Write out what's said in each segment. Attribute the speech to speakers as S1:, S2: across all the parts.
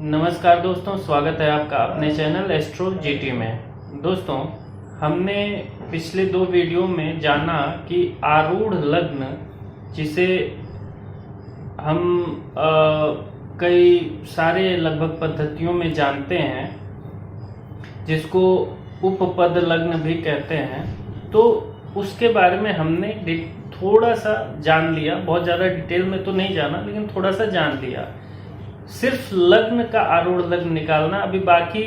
S1: नमस्कार दोस्तों, स्वागत है आपका अपने चैनल एस्ट्रो जीटी में। दोस्तों, हमने पिछले दो वीडियो में जाना कि आरूढ़ लग्न, जिसे हम कई सारे लगभग पद्धतियों में जानते हैं, जिसको उपपद लग्न भी कहते हैं, तो उसके बारे में हमने थोड़ा सा जान लिया। बहुत ज़्यादा डिटेल में तो नहीं जाना, लेकिन थोड़ा सा जान लिया। सिर्फ लग्न का आरूढ़ लग्न निकालना, अभी बाकी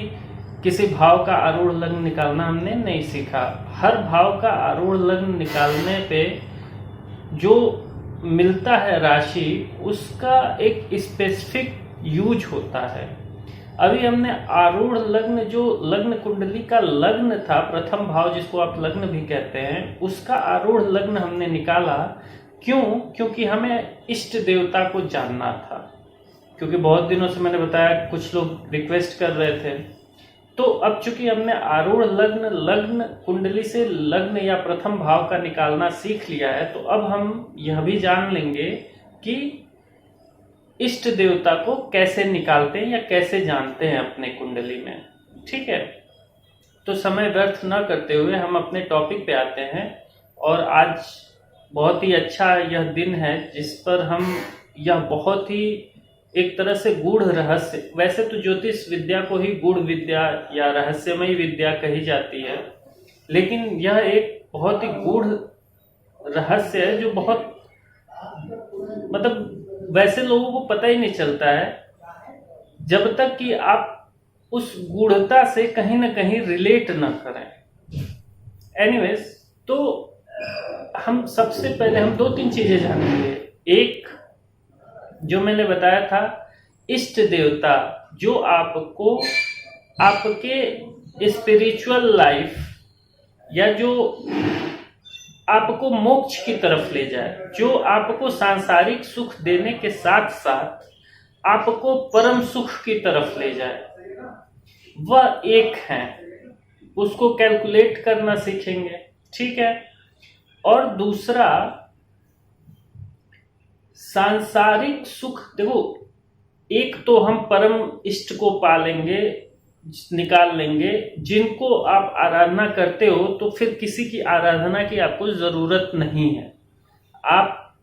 S1: किसी भाव का आरूढ़ लग्न निकालना हमने नहीं सीखा। हर भाव का आरूढ़ लग्न निकालने पे जो मिलता है राशि, उसका एक स्पेसिफिक यूज होता है। अभी हमने आरूढ़ लग्न, जो लग्न कुंडली का लग्न था, प्रथम भाव जिसको आप लग्न भी कहते हैं, उसका आरूढ़ लग्न हमने निकाला। क्यों? क्योंकि हमें इष्ट देवता को जानना था। क्योंकि बहुत दिनों से मैंने बताया, कुछ लोग रिक्वेस्ट कर रहे थे। तो अब चूंकि हमने आरूढ़ लग्न, लग्न कुंडली से लग्न या प्रथम भाव का निकालना सीख लिया है, तो अब हम यह भी जान लेंगे कि इष्ट देवता को कैसे निकालते हैं या कैसे जानते हैं अपने कुंडली में। ठीक है, तो समय व्यर्थ न करते हुए हम अपने टॉपिक पे आते हैं। और आज बहुत ही अच्छा यह दिन है, जिस पर हम यह बहुत ही एक तरह से गूढ़ रहस्य, वैसे तो ज्योतिष विद्या को ही गूढ़ विद्या या रहस्यमयी विद्या कही जाती है, लेकिन यह एक बहुत ही गूढ़ रहस्य है, जो बहुत मतलब वैसे लोगों को पता ही नहीं चलता है, जब तक कि आप उस गूढ़ता से कहीं ना कहीं रिलेट न करें। एनीवेज, तो हम सबसे पहले हम दो तीन चीजें जानेंगे। एक, जो मैंने बताया था, इष्ट देवता जो आपको आपके स्पिरिचुअल लाइफ या जो आपको मोक्ष की तरफ ले जाए, जो आपको सांसारिक सुख देने के साथ साथ आपको परम सुख की तरफ ले जाए, वह एक है। उसको कैलकुलेट करना सीखेंगे। ठीक है। और दूसरा, सांसारिक सुख, देखो, एक तो हम परम इष्ट को पालेंगे, निकाल लेंगे, जिनको आप आराधना करते हो, तो फिर किसी की आराधना की आपको जरूरत नहीं है। आप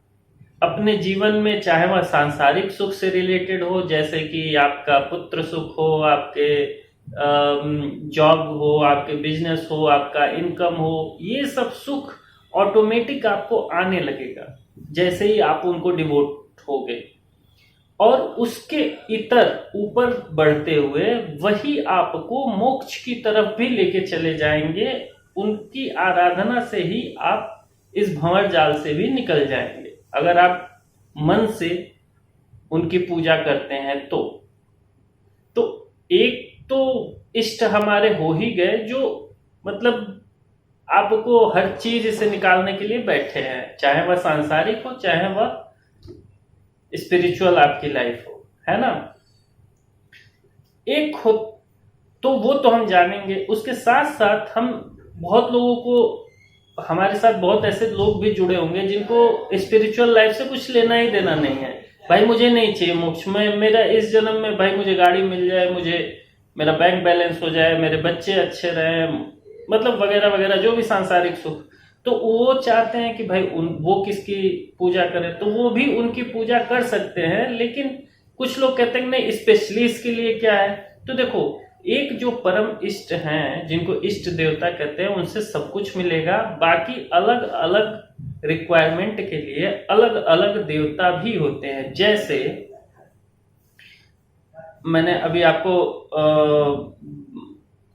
S1: अपने जीवन में, चाहे वह सांसारिक सुख से रिलेटेड हो, जैसे कि आपका पुत्र सुख हो, आपके जॉब हो, आपके बिजनेस हो, आपका इनकम हो, ये सब सुख ऑटोमेटिक आपको आने लगेगा जैसे ही आप उनको डिवोट होगे। और उसके इतर ऊपर बढ़ते हुए वही आपको मोक्ष की तरफ भी लेके चले जाएंगे। उनकी आराधना से ही आप इस भंवर जाल से भी निकल जाएंगे, अगर आप मन से उनकी पूजा करते हैं तो एक तो इष्ट हमारे हो ही गए, जो मतलब आपको हर चीज से निकालने के लिए बैठे हैं, चाहे वह सांसारिक हो, चाहे वह स्पिरिचुअल आपकी लाइफ हो, है ना। एक हो तो वो तो हम जानेंगे। उसके साथ साथ हम बहुत लोगों को, हमारे साथ बहुत ऐसे लोग भी जुड़े होंगे जिनको स्पिरिचुअल लाइफ से कुछ लेना ही देना नहीं है। भाई मुझे नहीं चाहिए मोक्ष में, मेरा इस जन्म में भाई मुझे गाड़ी मिल जाए, मुझे मेरा बैंक बैलेंस हो जाए, मेरे बच्चे अच्छे रहें, मतलब वगैरह वगैरह, जो भी सांसारिक सुख, तो वो चाहते हैं कि भाई वो किसकी पूजा करें, तो वो भी उनकी पूजा कर सकते हैं। लेकिन कुछ लोग कहते हैं नहीं, स्पेशली इसके लिए क्या है। तो देखो, एक जो परम इष्ट हैं, जिनको इष्ट देवता कहते हैं, उनसे सब कुछ मिलेगा। बाकी अलग अलग रिक्वायरमेंट के लिए अलग अलग देवता भी होते हैं। जैसे मैंने अभी आपको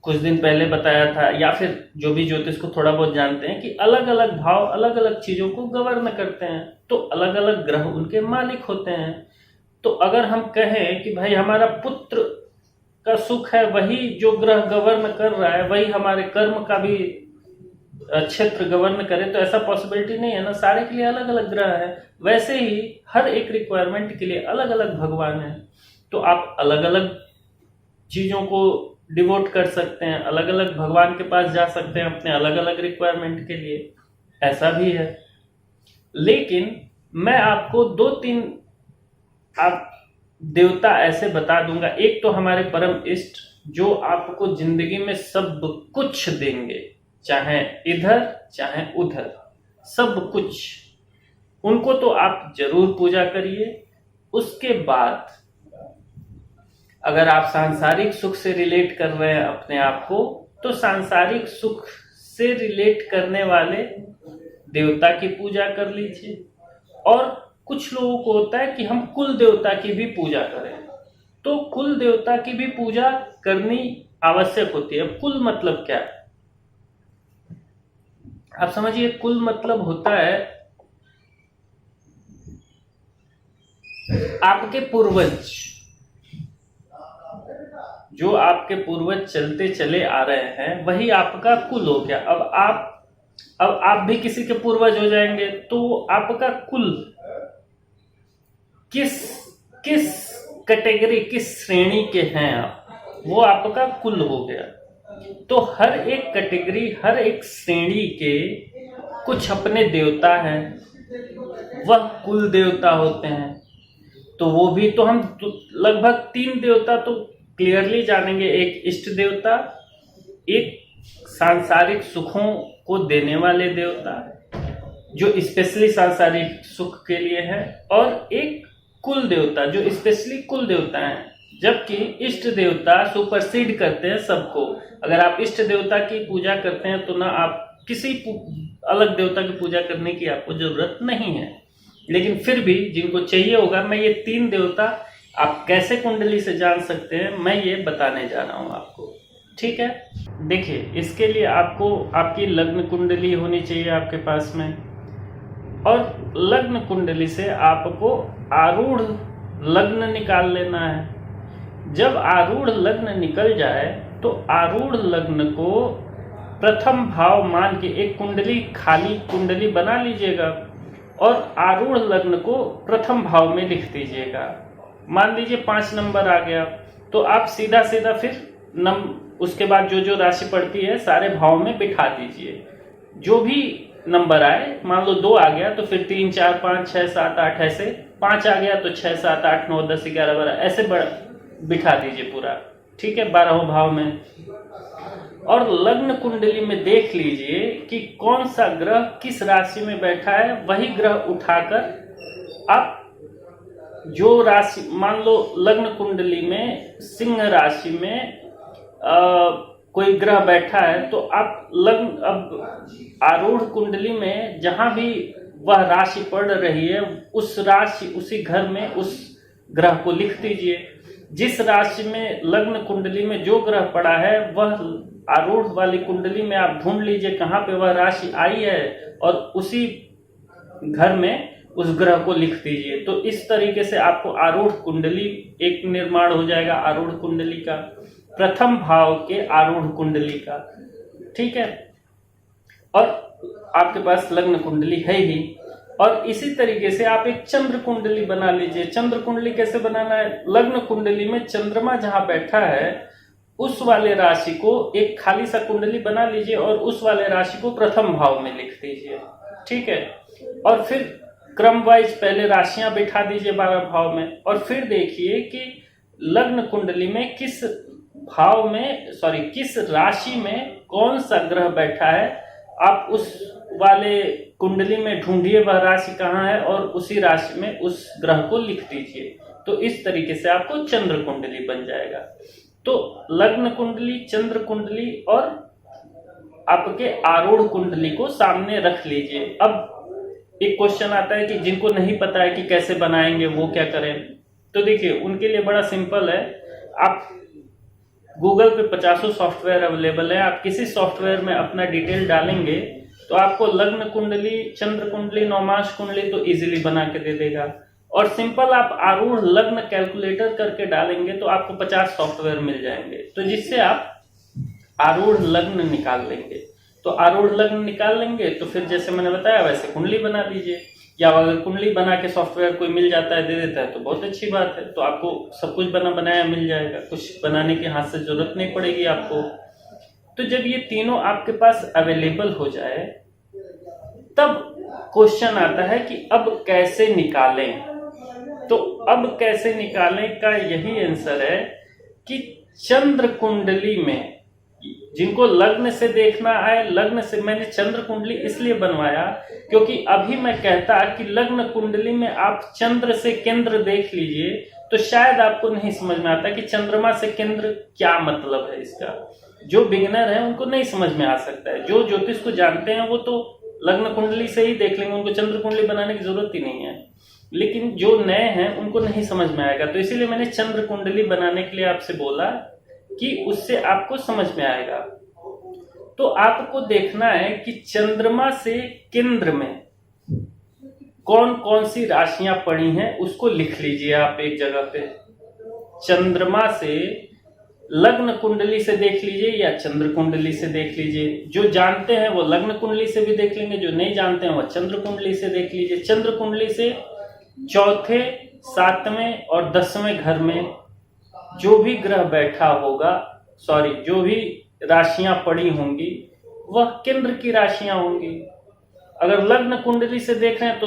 S1: कुछ दिन पहले बताया था, या फिर जो भी ज्योतिष को थोड़ा बहुत जानते हैं, कि अलग अलग भाव अलग अलग चीजों को गवर्न करते हैं, तो अलग अलग ग्रह उनके मालिक होते हैं। तो अगर हम कहें कि भाई हमारा पुत्र का सुख है, वही जो ग्रह गवर्न कर रहा है, वही हमारे कर्म का भी क्षेत्र गवर्न करे, तो ऐसा पॉसिबिलिटी नहीं है ना। सारे के लिए अलग अलग ग्रह है। वैसे ही हर एक रिक्वायरमेंट के लिए अलग अलग भगवान है। तो आप अलग अलग चीजों को डिवोट कर सकते हैं, अलग अलग भगवान के पास जा सकते हैं अपने अलग अलग रिक्वायरमेंट के लिए, ऐसा भी है। लेकिन मैं आपको दो तीन आप देवता ऐसे बता दूंगा। एक तो हमारे परम इष्ट जो आपको जिंदगी में सब कुछ देंगे, चाहे इधर चाहे उधर, सब कुछ, उनको तो आप जरूर पूजा करिए। उसके बाद अगर आप सांसारिक सुख से रिलेट कर रहे हैं अपने आप को, तो सांसारिक सुख से रिलेट करने वाले देवता की पूजा कर लीजिए। और कुछ लोगों को होता है कि हम कुल देवता की भी पूजा करें, तो कुल देवता की भी पूजा करनी आवश्यक होती है। कुल मतलब क्या है आप समझिए। कुल मतलब होता है आपके पूर्वज, जो आपके पूर्वज चलते चले आ रहे हैं वही आपका कुल हो गया। अब आप भी किसी के पूर्वज हो जाएंगे, तो आपका कुल किस किस कैटेगरी, किस श्रेणी के हैं आप, वो आपका कुल हो गया। तो हर एक कैटेगरी, हर एक श्रेणी के कुछ अपने देवता हैं, वह कुल देवता होते हैं। तो वो भी तो हम लगभग 3 देवता तो क्लियरली जानेंगे। एक इष्ट देवता, एक सांसारिक सुखों को देने वाले देवता जो स्पेशली सांसारिक सुख के लिए है, और एक कुल देवता जो स्पेशली कुल देवता है। जबकि इष्ट देवता सुपरसीड करते हैं सबको। अगर आप इष्ट देवता की पूजा करते हैं तो ना आप किसी अलग देवता की पूजा करने की आपको जरूरत नहीं है। लेकिन फिर भी जिनको चाहिए होगा, मैं ये 3 देवता आप कैसे कुंडली से जान सकते हैं, मैं ये बताने जा रहा हूं आपको। ठीक है, देखिए, इसके लिए आपको आपकी लग्न कुंडली होनी चाहिए आपके पास में, और लग्न कुंडली से आपको आरूढ़ लग्न निकाल लेना है। जब आरूढ़ लग्न निकल जाए तो आरूढ़ लग्न को प्रथम भाव मान के एक कुंडली, खाली कुंडली बना लीजिएगा और आरूढ़ लग्न को प्रथम भाव में लिख दीजिएगा। मान लीजिए 5 नंबर आ गया, तो आप सीधा सीधा फिर उसके बाद जो जो राशि पड़ती है सारे भाव में बिठा दीजिए। जो भी नंबर आए, मान लो 2 आ गया तो फिर 3 4 5 6 7 8, ऐसे 5 आ गया तो 6 7 8 9 10 11 12 ऐसे बिठा दीजिए पूरा। ठीक है, 12वें भाव में। और लग्न कुंडली में देख लीजिए कि कौन सा ग्रह किस राशि में बैठा है। वही ग्रह उठाकर आप जो राशि, मान लो लग्न कुंडली में सिंह राशि में कोई ग्रह बैठा है, तो आप अब आरूढ़ कुंडली में जहां भी वह राशि पड़ रही है, उस राशि, उसी घर में उस ग्रह को लिख दीजिए। जिस राशि में लग्न कुंडली में जो ग्रह पड़ा है, वह आरूढ़ वाली कुंडली में आप ढूंढ लीजिए कहाँ पे वह राशि आई है, और उसी घर में उस ग्रह को लिख दीजिए। तो इस तरीके से आपको आरूढ़ कुंडली एक निर्माण हो जाएगा, आरूढ़ कुंडली का, प्रथम भाव के आरूढ़ कुंडली का। ठीक है, और आपके पास लग्न कुंडली है ही। और इसी तरीके से आप एक चंद्र कुंडली बना लीजिए। चंद्र कुंडली कैसे बनाना है? लग्न कुंडली में चंद्रमा जहां बैठा है उस वाले राशि को एक खाली सा कुंडली बना लीजिए और उस वाले राशि को प्रथम भाव में लिख दीजिए। ठीक है, और फिर क्रम वाइज पहले राशियां बिठा दीजिए 12 भाव में, और फिर देखिए कि लग्न कुंडली में किस भाव में, किस राशि में कौन सा ग्रह बैठा है। आप उस वाले कुंडली में ढूंढिए वह राशि कहाँ है और उसी राशि में उस ग्रह को लिख दीजिए। तो इस तरीके से आपको चंद्र कुंडली बन जाएगा। तो लग्न कुंडली, चंद्र कुंडली और आपके आरूढ़ कुंडली को सामने रख लीजिए। अब एक क्वेश्चन आता है कि जिनको नहीं पता है कि कैसे बनाएंगे वो क्या करें, तो देखिए उनके लिए बड़ा सिंपल है। आप गूगल पे 50 सॉफ्टवेयर अवेलेबल है, आप किसी सॉफ्टवेयर में अपना डिटेल डालेंगे तो आपको लग्न कुंडली, चंद्र कुंडली, नवमांश कुंडली तो इजीली बना के दे देगा। और सिंपल आप आरूढ़ लग्न कैलकुलेटर करके डालेंगे तो आपको 50 सॉफ्टवेयर मिल जाएंगे, तो जिससे आप आरूढ़ लग्न निकाल लेंगे। तो आरूढ़ लग्न निकाल लेंगे तो फिर जैसे मैंने बताया वैसे कुंडली बना दीजिए, या अगर कुंडली बना के सॉफ्टवेयर कोई मिल जाता है, दे देता है, तो बहुत अच्छी बात है। तो आपको सब कुछ बना बनाया मिल जाएगा, कुछ बनाने की हाथ से जरूरत नहीं पड़ेगी आपको। तो जब ये तीनों आपके पास अवेलेबल हो जाए तब क्वेश्चन आता है कि अब कैसे निकालें। तो अब कैसे निकालें का यही आंसर है कि चंद्र कुंडली में जिनको लग्न से देखना है, लग्न से मैंने चंद्र कुंडली इसलिए बनवाया क्योंकि अभी मैं कहता कि लग्न कुंडली में आप चंद्र से केंद्र देख लीजिए तो शायद आपको नहीं समझ में आता कि चंद्रमा से केंद्र क्या मतलब है इसका। जो बिगिनर है उनको नहीं समझ में आ सकता है, जो ज्योतिष को जानते हैं वो तो लग्न कुंडली से ही देख लेंगे, उनको चंद्र कुंडली बनाने की जरूरत ही नहीं है। लेकिन जो नए हैं उनको नहीं समझ में आएगा, तो इसीलिए मैंने चंद्र कुंडली बनाने के लिए आपसे बोला कि उससे आपको समझ में आएगा। तो आपको देखना है कि चंद्रमा से केंद्र में कौन कौन सी राशियां पड़ी हैं उसको लिख लीजिए आप एक जगह पे। चंद्रमा से लग्न कुंडली से देख लीजिए या चंद्र कुंडली से देख लीजिए। जो जानते हैं वो लग्न कुंडली से भी देख लेंगे, जो नहीं जानते हैं वो चंद्र कुंडली से देख लीजिए। चंद्र कुंडली से चौथे, सातवें और 10वें घर में जो भी ग्रह बैठा होगा, जो भी राशियां पड़ी होंगी वह केंद्र की राशियां होंगी। अगर लग्न कुंडली से देख रहे हैं तो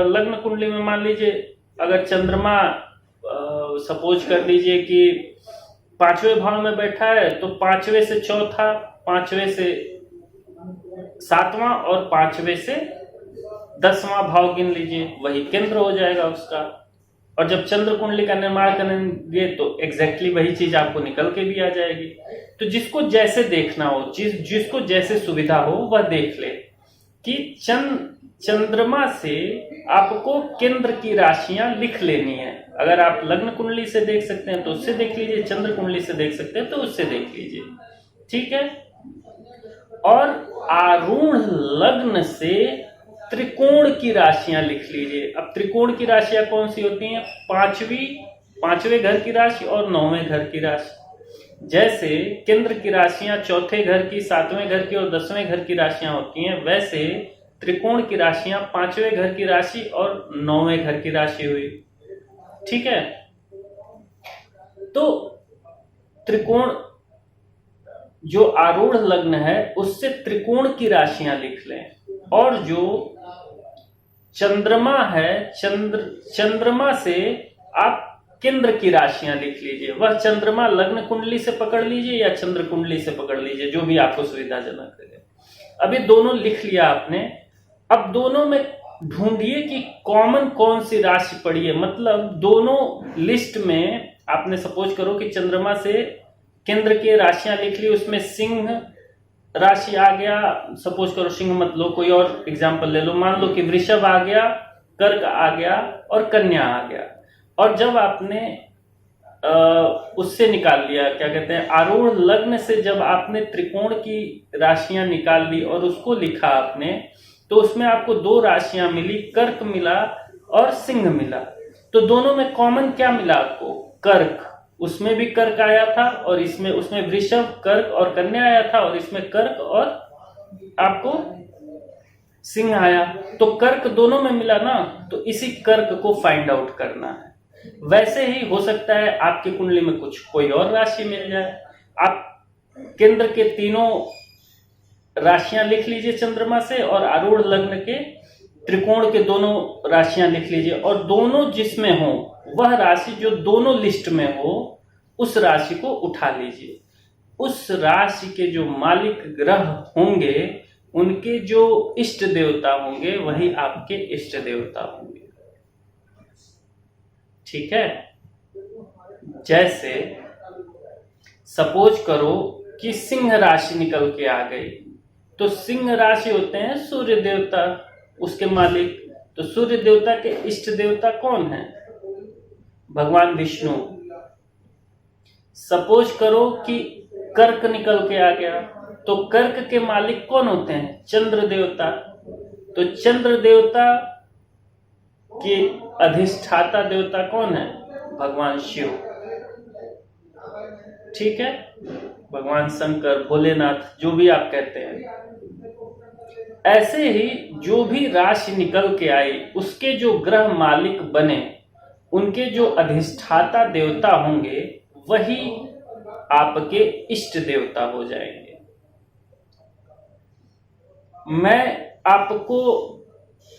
S1: लग्न कुंडली में मान लीजिए अगर चंद्रमा सपोज कर लीजिए कि 5वें भाव में बैठा है तो 5वें से चौथा, 5वें से 7वां और 5वें से 10वां भाव गिन लीजिए, वही केंद्र हो जाएगा उसका। और जब चंद्र कुंडली का निर्माण करेंगे तो एग्जैक्टली वही चीज आपको निकल के भी आ जाएगी। तो जिसको जैसे देखना हो, जिसको जैसे सुविधा हो वह देख ले कि चंद्रमा से आपको केंद्र की राशियां लिख लेनी है। अगर आप लग्न कुंडली से देख सकते हैं तो उससे देख लीजिए, चंद्र कुंडली से देख सकते हैं तो उससे देख लीजिए, ठीक है। और आरूढ़ लग्न से त्रिकोण की राशियां लिख लीजिए। अब त्रिकोण की राशियां कौन सी होती हैं? पांचवें घर की राशि और 9वें घर की राशि। जैसे केंद्र की राशियां चौथे घर की, 7वें घर की और 10वें घर की राशियां होती हैं, वैसे त्रिकोण की राशियां 5वें घर की राशि और 9वें घर की राशि हुई, ठीक है। तो त्रिकोण जो आरूढ़ लग्न है उससे त्रिकोण की राशियां लिख लें। और जो चंद्रमा है, चंद्रमा से आप केंद्र की राशियां लिख लीजिए। वह चंद्रमा लग्न कुंडली से पकड़ लीजिए या चंद्र कुंडली से पकड़ लीजिए, जो भी आपको सुविधाजनक लगे। अभी दोनों लिख लिया आपने। अब दोनों में ढूंढिए कि कॉमन कौन सी राशि पड़ी है। मतलब दोनों लिस्ट में आपने सपोज करो कि चंद्रमा से केंद्र की राशियां लिख ली, उसमें सिंह राशि आ गया, सपोज करो सिंह मत लो, कोई और एग्जांपल ले लो, मान लो कि वृषभ आ गया, कर्क आ गया और कन्या आ गया। और जब आपने उससे निकाल लिया, क्या कहते हैं, आरूढ़ लग्न से जब आपने त्रिकोण की राशियां निकाल ली और उसको लिखा आपने, तो उसमें आपको 2 राशियां मिली, कर्क मिला और सिंह मिला। तो दोनों में कॉमन क्या मिला आपको? कर्क। उसमें भी कर्क आया था और उसमें वृषभ, कर्क और कन्या आया था, और इसमें कर्क और आपको सिंह आया। तो कर्क दोनों में मिला ना, तो इसी कर्क को फाइंड आउट करना है। वैसे ही हो सकता है आपकी कुंडली में कुछ कोई और राशि मिल जाए। आप केंद्र के तीनों राशियां लिख लीजिए चंद्रमा से, और आरूढ़ लग्न के त्रिकोण के दोनों राशियां लिख लीजिए, और दोनों जिसमें हो वह राशि जो दोनों लिस्ट में हो उस राशि को उठा लीजिए। उस राशि के जो मालिक ग्रह होंगे उनके जो इष्ट देवता होंगे वही आपके इष्ट देवता होंगे, ठीक है। जैसे सपोज करो कि सिंह राशि निकल के आ गई, तो सिंह राशि होते हैं सूर्य देवता, उसके मालिक। तो सूर्य देवता के इष्ट देवता कौन है? भगवान विष्णु। सपोज करो कि कर्क निकल के आ गया, तो कर्क के मालिक कौन होते हैं? चंद्र देवता। तो चंद्र देवता के अधिष्ठाता देवता कौन है? भगवान शिव, ठीक है, भगवान शंकर, भोलेनाथ, जो भी आप कहते हैं। ऐसे ही जो भी राशि निकल के आई उसके जो ग्रह मालिक बने, उनके जो अधिष्ठाता देवता होंगे वही आपके इष्ट देवता हो जाएंगे। मैं आपको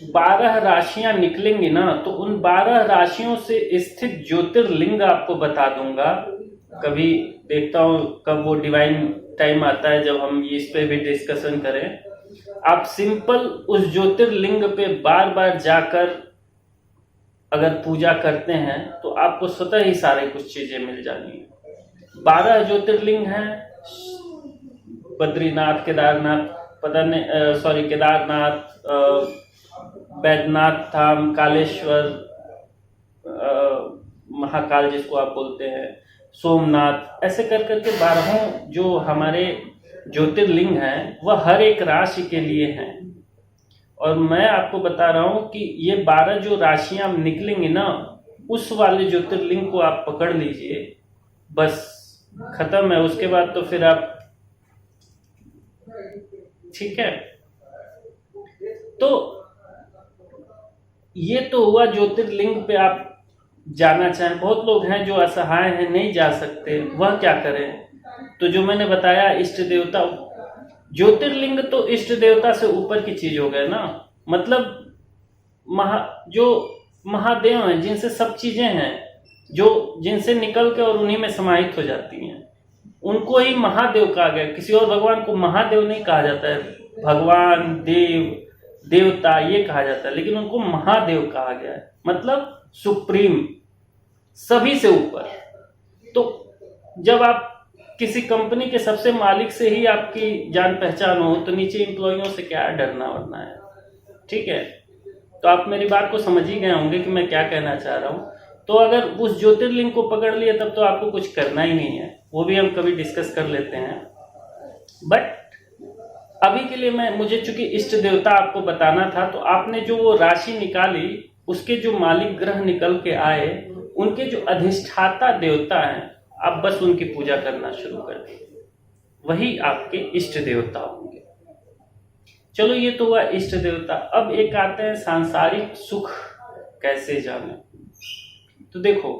S1: 12 राशियां निकलेंगी ना, तो उन 12 राशियों से स्थित ज्योतिर्लिंग आपको बता दूंगा। कभी देखता हूँ कब वो डिवाइन टाइम आता है जब हम इस पे भी डिस्कशन करें। आप सिंपल उस ज्योतिर्लिंग पे बार बार जाकर अगर पूजा करते हैं तो आपको स्वतः ही सारे कुछ चीजें मिल जानी है। 12 ज्योतिर्लिंग हैं, बद्रीनाथ, केदारनाथ, पता नहीं, सॉरी, केदारनाथ, बैद्यनाथ धाम, कालेश्वर, महाकाल जिसको आप बोलते हैं, सोमनाथ, ऐसे कर करके 12 जो हमारे ज्योतिर्लिंग हैं वह हर एक राशि के लिए हैं। और मैं आपको बता रहा हूं कि ये 12 जो राशियां निकलेंगी ना, उस वाले ज्योतिर्लिंग को आप पकड़ लीजिए, बस खत्म है। उसके बाद तो फिर आप, ठीक है। तो ये तो हुआ ज्योतिर्लिंग पे आप जाना चाहें। बहुत लोग हैं जो असहाय हैं, नहीं जा सकते, वह क्या करें? तो जो मैंने बताया, इष्ट देवता, ज्योतिर्लिंग तो इष्ट देवता से ऊपर की चीज हो गए ना। मतलब जो महादेव हैं, जिनसे सब चीजें हैं, जो जिनसे निकल के और उन्हीं में समाहित हो जाती हैं, उनको ही महादेव कहा गया। किसी और भगवान को महादेव नहीं कहा जाता है। भगवान, देव, देवता ये कहा जाता है, लेकिन उनको महादेव कहा गया है, मतलब सुप्रीम, सभी से ऊपर। तो जब आप किसी कंपनी के सबसे मालिक से ही आपकी जान पहचान हो, तो नीचे एम्प्लॉइयों से क्या डरना वरना है, ठीक है। तो आप मेरी बात को समझ ही गए होंगे कि मैं क्या कहना चाह रहा हूं। तो अगर उस ज्योतिर्लिंग को पकड़ लिया तब तो आपको कुछ करना ही नहीं है, वो भी हम कभी डिस्कस कर लेते हैं। बट अभी के लिए मुझे चूंकि इष्ट देवता आपको बताना था, तो आपने जो वो राशि निकाली, उसके जो मालिक ग्रह निकल के आए, उनके जो अधिष्ठाता देवता हैं, आप बस उनकी पूजा करना शुरू कर दीजिए, वही आपके इष्ट देवता होंगे। चलो, ये तो हुआ इष्ट देवता। अब एक आते हैं सांसारिक सुख कैसे जाने। तो देखो,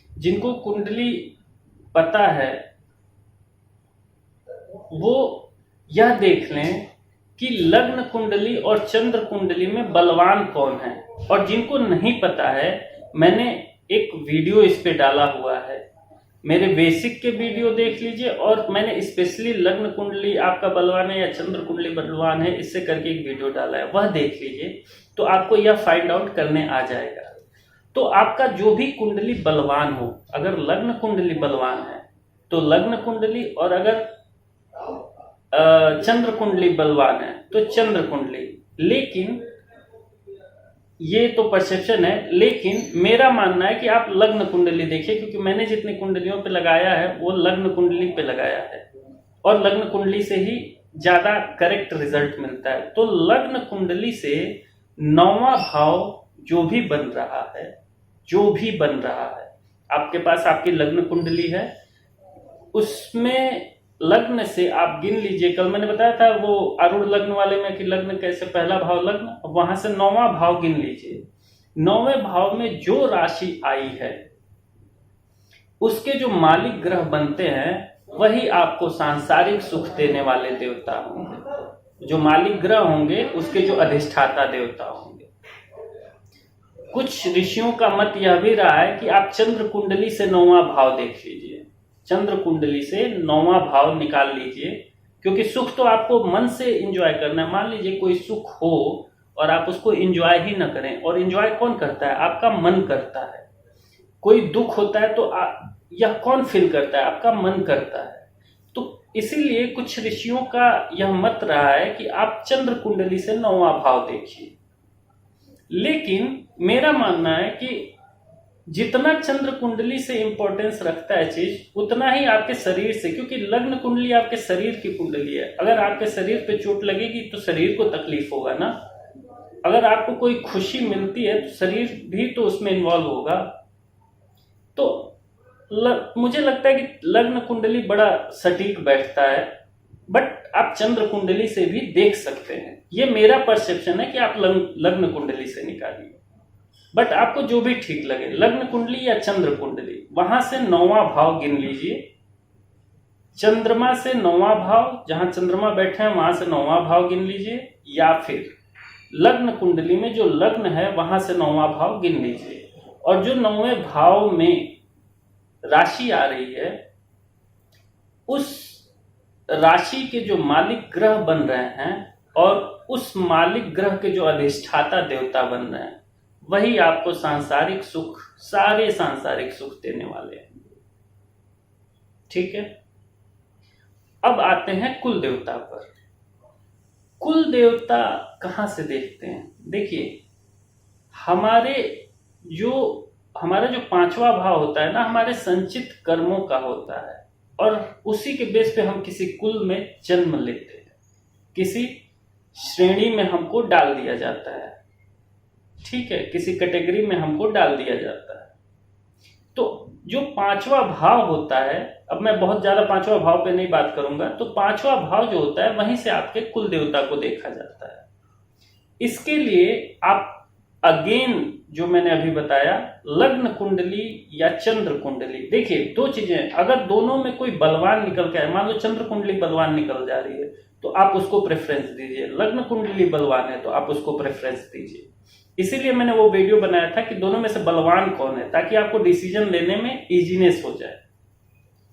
S1: जिनको कुंडली पता है वो यह देख लें कि लग्न कुंडली और चंद्र कुंडली में बलवान कौन है। और जिनको नहीं पता है, मैंने एक वीडियो इस पे डाला हुआ है, मेरे बेसिक के वीडियो देख लीजिए। और मैंने स्पेशली लग्न कुंडली आपका बलवान है या चंद्र कुंडली बलवान है, इससे करके एक वीडियो डाला है, वह देख लीजिए, तो आपको यह फाइंड आउट करने आ जाएगा। तो आपका जो भी कुंडली बलवान हो, अगर लग्न कुंडली बलवान है तो लग्न कुंडली, और अगर चंद्र कुंडली बलवान है तो चंद्र कुंडली। लेकिन ये तो परसेप्शन है, लेकिन मेरा मानना है कि आप लग्न कुंडली देखिए, क्योंकि मैंने जितनी कुंडलियों पे लगाया है वो लग्न कुंडली पे लगाया है, और लग्न कुंडली से ही ज्यादा करेक्ट रिजल्ट मिलता है। तो लग्न कुंडली से 9वां भाव जो भी बन रहा है, आपके पास आपकी लग्न कुंडली है, उसमें लग्न से आप गिन लीजिए। कल मैंने बताया था वो आरूढ़ लग्न वाले में कि लग्न कैसे, पहला भाव लग्न, वहां से 9वां भाव गिन लीजिए। 9वें भाव में जो राशि आई है, उसके जो मालिक ग्रह बनते हैं, वही आपको सांसारिक सुख देने वाले देवता होंगे। जो मालिक ग्रह होंगे उसके जो अधिष्ठाता देवता होंगे। कुछ ऋषियों का मत यह भी रहा है कि आप चंद्र कुंडली से 9वां भाव देख लीजिए, चंद्र कुंडली से 9वां भाव निकाल लीजिए, क्योंकि सुख तो आपको मन से एंजॉय करना है। मान लीजिए कोई सुख हो और आप उसको एंजॉय ही ना करें, और एंजॉय कौन करता है? आपका मन करता है। कोई दुख होता है तो यह कौन फील करता है? आपका मन करता है। तो इसीलिए कुछ ऋषियों का यह मत रहा है कि आप चंद्र कुंडली से 9वां भाव देखिए। लेकिन मेरा मानना है कि जितना चंद्र कुंडली से इंपॉर्टेंस रखता है चीज, उतना ही आपके शरीर से, क्योंकि लग्न कुंडली आपके शरीर की कुंडली है। अगर आपके शरीर पे चोट लगेगी तो शरीर को तकलीफ होगा ना। अगर आपको कोई खुशी मिलती है तो शरीर भी तो उसमें इन्वॉल्व होगा। तो मुझे लगता है कि लग्न कुंडली बड़ा सटीक बैठता है, बट आप चंद्र कुंडली से भी देख सकते हैं। ये मेरा परसेप्शन है कि आप लग्न कुंडली से निकालिए, बट आपको जो भी ठीक लगे, लग्न कुंडली या चंद्र कुंडली, वहां से 9वां भाव गिन लीजिए। चंद्रमा से 9वां भाव, जहां चंद्रमा बैठे हैं वहां से 9वां भाव गिन लीजिए, या फिर लग्न कुंडली में जो लग्न है वहां से 9वां भाव गिन लीजिए, और जो 9वें भाव में राशि आ रही है उस राशि के जो मालिक ग्रह बन रहे हैं और उस मालिक ग्रह के जो अधिष्ठाता देवता बन रहे हैं वही आपको सांसारिक सुख, सारे सांसारिक सुख देने वाले हैं। ठीक है, अब आते हैं कुल देवता पर। कुल देवता कहां से देखते हैं? देखिए, हमारा जो 5वां भाव होता है ना, हमारे संचित कर्मों का होता है, और उसी के बेस पे हम किसी कुल में जन्म लेते हैं, किसी श्रेणी में हमको डाल दिया जाता है। ठीक है, किसी कैटेगरी में हमको डाल दिया जाता है। तो जो 5वां भाव होता है, अब मैं बहुत ज्यादा 5वां भाव पे नहीं बात करूंगा, तो 5वां भाव जो होता है वहीं से आपके कुल देवता को देखा जाता है। इसके लिए आप अगेन जो मैंने अभी बताया, लग्न कुंडली या चंद्र कुंडली, देखिए 2 चीजें, अगर दोनों में कोई बलवान निकल के आए, मान लो चंद्र कुंडली बलवान निकल जा रही है तो आप उसको प्रेफरेंस दीजिए, लग्न कुंडली बलवान है तो आप उसको प्रेफरेंस दीजिए। इसीलिए मैंने वो वीडियो बनाया था कि दोनों में से बलवान कौन है, ताकि आपको डिसीजन लेने में इजीनेस हो जाए।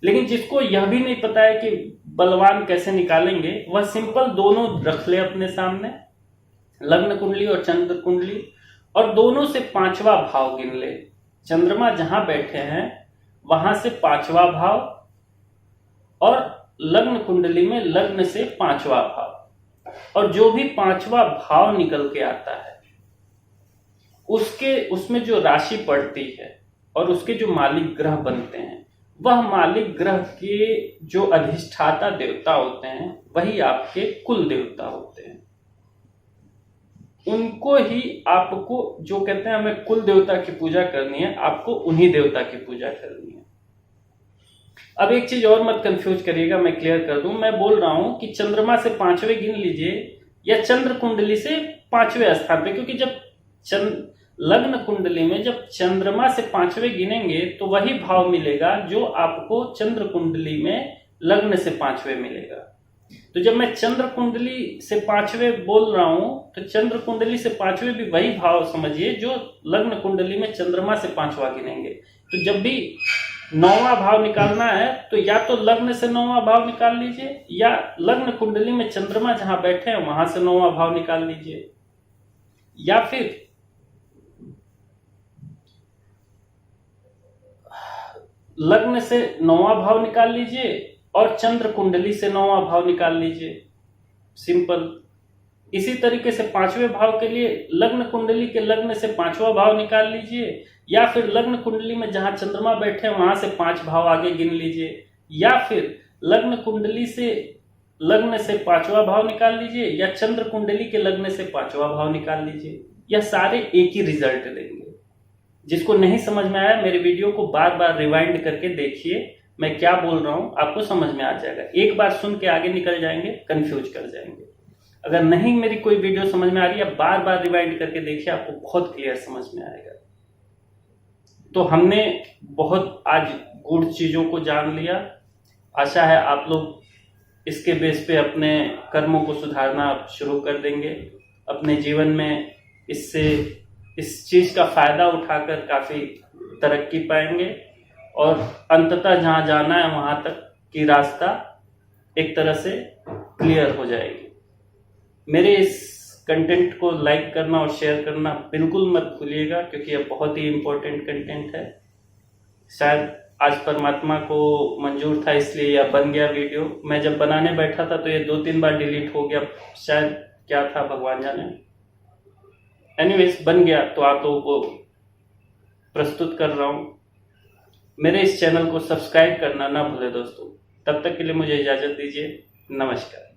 S1: लेकिन जिसको यह भी नहीं पता है कि बलवान कैसे निकालेंगे, वह सिंपल दोनों रख ले अपने सामने, लग्न कुंडली और चंद्र कुंडली, और दोनों से 5वां भाव गिन ले। चंद्रमा जहां बैठे हैं वहां से 5वां भाव, और लग्न कुंडली में लग्न से 5वां भाव, और जो भी 5वां भाव निकल के आता है उसमें जो राशि पड़ती है और उसके जो मालिक ग्रह बनते हैं, वह मालिक ग्रह के जो अधिष्ठाता देवता होते हैं वही आपके कुल देवता होते हैं। उनको ही आपको, जो कहते हैं हमें कुल देवता की पूजा करनी है, आपको उन्हीं देवता की पूजा करनी है। अब एक चीज और मत कंफ्यूज करिएगा, मैं क्लियर कर दूं। मैं बोल रहा हूं कि चंद्रमा से 5वें गिन लीजिए या चंद्र कुंडली से 5वें स्थान पे, क्योंकि जब लग्न कुंडली में जब चंद्रमा से 5वें गिनेंगे तो वही भाव मिलेगा जो आपको चंद्र कुंडली में लग्न से 5वें मिलेगा। तो जब मैं चंद्र कुंडली से 5वें बोल रहा हूं तो चंद्र कुंडली से 5वें भी वही भाव समझिए जो लग्न कुंडली में चंद्रमा से 5वां गिनेंगे। तो जब भी 9वां भाव निकालना है तो या तो लग्न से 9वां भाव निकाल लीजिए, या लग्न कुंडली में चंद्रमा जहां बैठे हैं वहां से 9वां भाव निकाल लीजिए, या फिर लग्न से 9वां भाव निकाल लीजिए और चंद्र कुंडली से 9वां भाव निकाल लीजिए। सिंपल। इसी तरीके से 5वें भाव के लिए लग्न कुंडली के लग्न से 5वां भाव निकाल लीजिए, या फिर लग्न कुंडली में जहां चंद्रमा बैठे हैं वहां से 5 भाव आगे गिन लीजिए, या फिर लग्न कुंडली से लग्न से 5वां भाव निकाल लीजिए, या चंद्र कुंडली के लग्न से 5वां भाव निकाल लीजिए। यह सारे एक ही रिजल्ट देंगे। जिसको नहीं समझ में आया मेरे वीडियो को बार बार रिवाइंड करके देखिए, मैं क्या बोल रहा हूं आपको समझ में आ जाएगा। एक बार सुन के आगे निकल जाएंगे, कंफ्यूज कर जाएंगे। अगर नहीं मेरी कोई वीडियो समझ में आ रही है, बार बार रिवाइंड करके देखिए, आपको बहुत क्लियर समझ में आएगा। तो हमने बहुत आज गूढ़ चीजों को जान लिया। आशा है आप लोग इसके बेस पे अपने कर्मों को सुधारना शुरू कर देंगे, अपने जीवन में इस चीज का फायदा उठाकर काफी तरक्की पाएंगे, और अंततः जहां जाना है वहां तक की रास्ता एक तरह से क्लियर हो जाएगी। मेरे इस कंटेंट को लाइक करना और शेयर करना बिल्कुल मत भूलिएगा, क्योंकि यह बहुत ही इंपॉर्टेंट कंटेंट है। शायद आज परमात्मा को मंजूर था इसलिए यह बन गया वीडियो। मैं जब बनाने बैठा था तो ये 2-3 बार डिलीट हो गया, शायद क्या था भगवान जाने। एनीवेज बन गया तो आप लोगों को प्रस्तुत कर रहा हूं। मेरे इस चैनल को सब्सक्राइब करना ना भूले दोस्तों। तब तक के लिए मुझे इजाजत दीजिए। नमस्कार।